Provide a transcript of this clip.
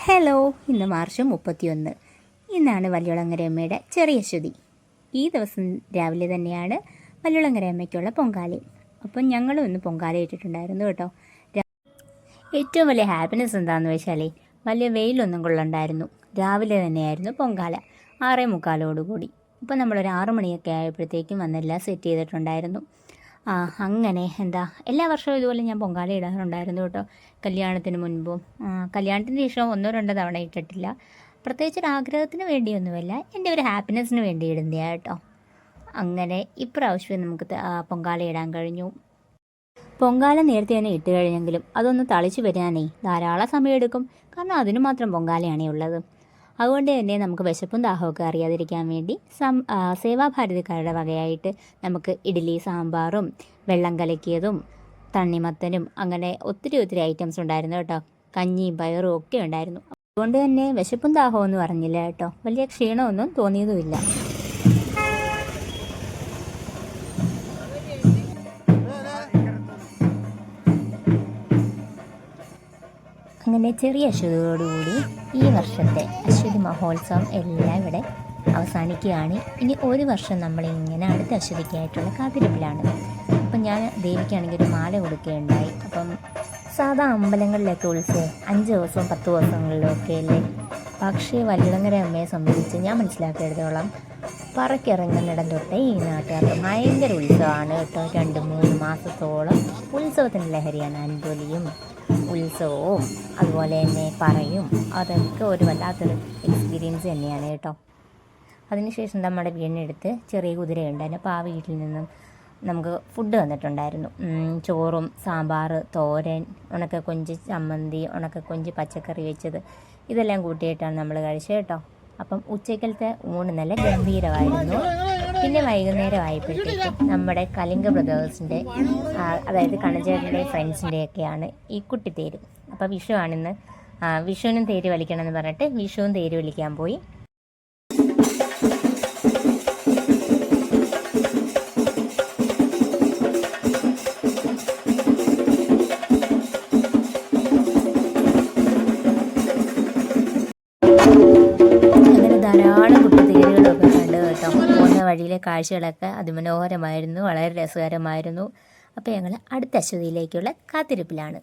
Hello, ഇന്ന് March 31. ഇന്നാണ് വല്യോളങ്ങരയമ്മയുടെ ചെറിയ ശ്രുതി. ഈ ദിവസം രാവിലെ തന്നെയാണ് വല്യോളങ്ങരയമ്മയ്ക്കുള്ള പൊങ്കാലയും. അപ്പം ഞങ്ങളും ഇന്ന് പൊങ്കാല ഇട്ടിട്ടുണ്ടായിരുന്നു കേട്ടോ. ഏറ്റവും വലിയ ഹാപ്പിനെസ് എന്താണെന്ന് വെച്ചാൽ വലിയ വെയിലൊന്നും കൊള്ളണ്ടായിരുന്നു. രാവിലെ തന്നെയായിരുന്നു പൊങ്കാല 6:45 ഇപ്പം നമ്മളൊരു 6 മണിയൊക്കെ ആയപ്പോഴത്തേക്കും വന്നെല്ലാം സെറ്റ് ചെയ്തിട്ടുണ്ടായിരുന്നു. അങ്ങനെ എല്ലാ വർഷവും ഇതുപോലെ ഞാൻ പൊങ്കാല ഇടാറുണ്ടായിരുന്നു കേട്ടോ. കല്യാണത്തിന് മുൻപും കല്യാണത്തിന് ശേഷം 1-2 തവണ ഇട്ടിട്ടില്ല. പ്രത്യേകിച്ചൊരാഗ്രഹത്തിന് വേണ്ടിയൊന്നുമല്ല, എൻ്റെ ഒരു ഹാപ്പിനെസ്സിന് വേണ്ടി ഇടുന്നതാണ് കേട്ടോ. അങ്ങനെ ഇപ്രാവശ്യം നമുക്ക് പൊങ്കാല ഇടാൻ കഴിഞ്ഞു. പൊങ്കാല നേരത്തെ തന്നെ ഇട്ട് കഴിഞ്ഞെങ്കിലും അതൊന്ന് തളിച്ച് വരാനേ ധാരാളം സമയമെടുക്കും. കാരണം അതിന് മാത്രം പൊങ്കാലയാണേ ഉള്ളത്. അതുകൊണ്ട് തന്നെ നമുക്ക് വിശപ്പും ദാഹമൊക്കെ അറിയാതിരിക്കാൻ വേണ്ടി സേവാഭാരതിക്കാരുടെ വകയായിട്ട് നമുക്ക് ഇഡ്ഡലി, സാമ്പാറും വെള്ളം കലക്കിയതും തണ്ണിമത്തനും അങ്ങനെ ഒത്തിരി ഐറ്റംസ് ഉണ്ടായിരുന്നു കേട്ടോ. കഞ്ഞിയും പയറും ഒക്കെ ഉണ്ടായിരുന്നു. അതുകൊണ്ട് തന്നെ വിശപ്പും ദാഹവും ഒന്നും അറിഞ്ഞില്ല കേട്ടോ. വലിയ ക്ഷീണമൊന്നും തോന്നിയതുമില്ല. അങ്ങനെ ചെറിയ അശ്വതിയോടുകൂടി ഈ വർഷത്തെ അശ്വതി മഹോത്സവം എല്ലാം ഇവിടെ അവസാനിക്കുകയാണ്. ഇനി ഒരു വർഷം നമ്മളിങ്ങനെ അടുത്ത അശ്വതിക്കായിട്ടുള്ള കാത്തിരിപ്പിലാണ്. അപ്പം ഞാൻ ദേവിക്കാണെങ്കിൽ ഒരു മാല കൊടുക്കുകയുണ്ടായി. അപ്പം സാധാ അമ്പലങ്ങളിലൊക്കെ ഉത്സവം 5 ദിവസവും 10 ദിവസങ്ങളിലൊക്കെ അല്ലേ. പക്ഷേ വല്യോളങ്ങര അമ്മയെ സംബന്ധിച്ച് ഞാൻ മനസ്സിലാക്കിയെടുത്തോളം പറക്കിറങ്ങുന്നിടം തൊട്ടേ ഈ നാട്ടുകാർക്ക് ഭയങ്കര ഉത്സവമാണ് കേട്ടോ. 2-3 മാസത്തോളം ഉത്സവത്തിൻ്റെ ലഹരിയാണ്. അൻപൊലിയും ഉത്സവവും അതുപോലെ തന്നെ പറയും അതൊക്കെ ഒരു വല്ലാത്തൊരു എക്സ്പീരിയൻസ് തന്നെയാണ് കേട്ടോ. അതിനുശേഷം നമ്മുടെ വീടിനടുത്ത് ചെറിയ കുതിരയുണ്ടായിരുന്നു. അപ്പോൾ ആ വീട്ടിൽ നിന്നും നമുക്ക് ഫുഡ് വന്നിട്ടുണ്ടായിരുന്നു. ചോറും സാമ്പാർ, തോരൻ, ഉണക്കക്കൊഞ്ച് ചമ്മന്തി, ഉണക്കക്കൊഞ്ച് പച്ചക്കറി വെച്ചത്, ഇതെല്ലാം കൂട്ടിയിട്ടാണ് നമ്മൾ കഴിച്ചത് കേട്ടോ. അപ്പം ഉച്ചക്കലത്തെ ഊണ് നല്ല ഗംഭീരമായിരുന്നു. പിന്നെ വൈകുന്നേരം ആയപ്പോഴത്തേക്കും നമ്മുടെ കലിംഗ ബ്രദേഴ്സിൻ്റെ അതായത് കണ്ണഞ്ചേട്ടൻ്റെ ഫ്രണ്ട്സിൻ്റെയൊക്കെയാണ് ഈ കുട്ടിത്തേര്. അപ്പോൾ വിഷുവാണിന്ന്. വിഷുവിനും തേര് വലിക്കണമെന്ന് പറഞ്ഞിട്ട് വിഷുവും തേര് വലിക്കാൻ പോയി. ധാരാളം കുട്ടിത്തേരുകളൊക്കെ കണ്ട് കേട്ടോ. പോകുന്ന വഴിയിലെ കാഴ്ചകളൊക്കെ അതിമനോഹരമായിരുന്നു, വളരെ രസകരമായിരുന്നു. അപ്പോൾ ഞങ്ങൾ അടുത്ത അശ്വതിയിലേക്കുള്ള കാത്തിരിപ്പിലാണ്.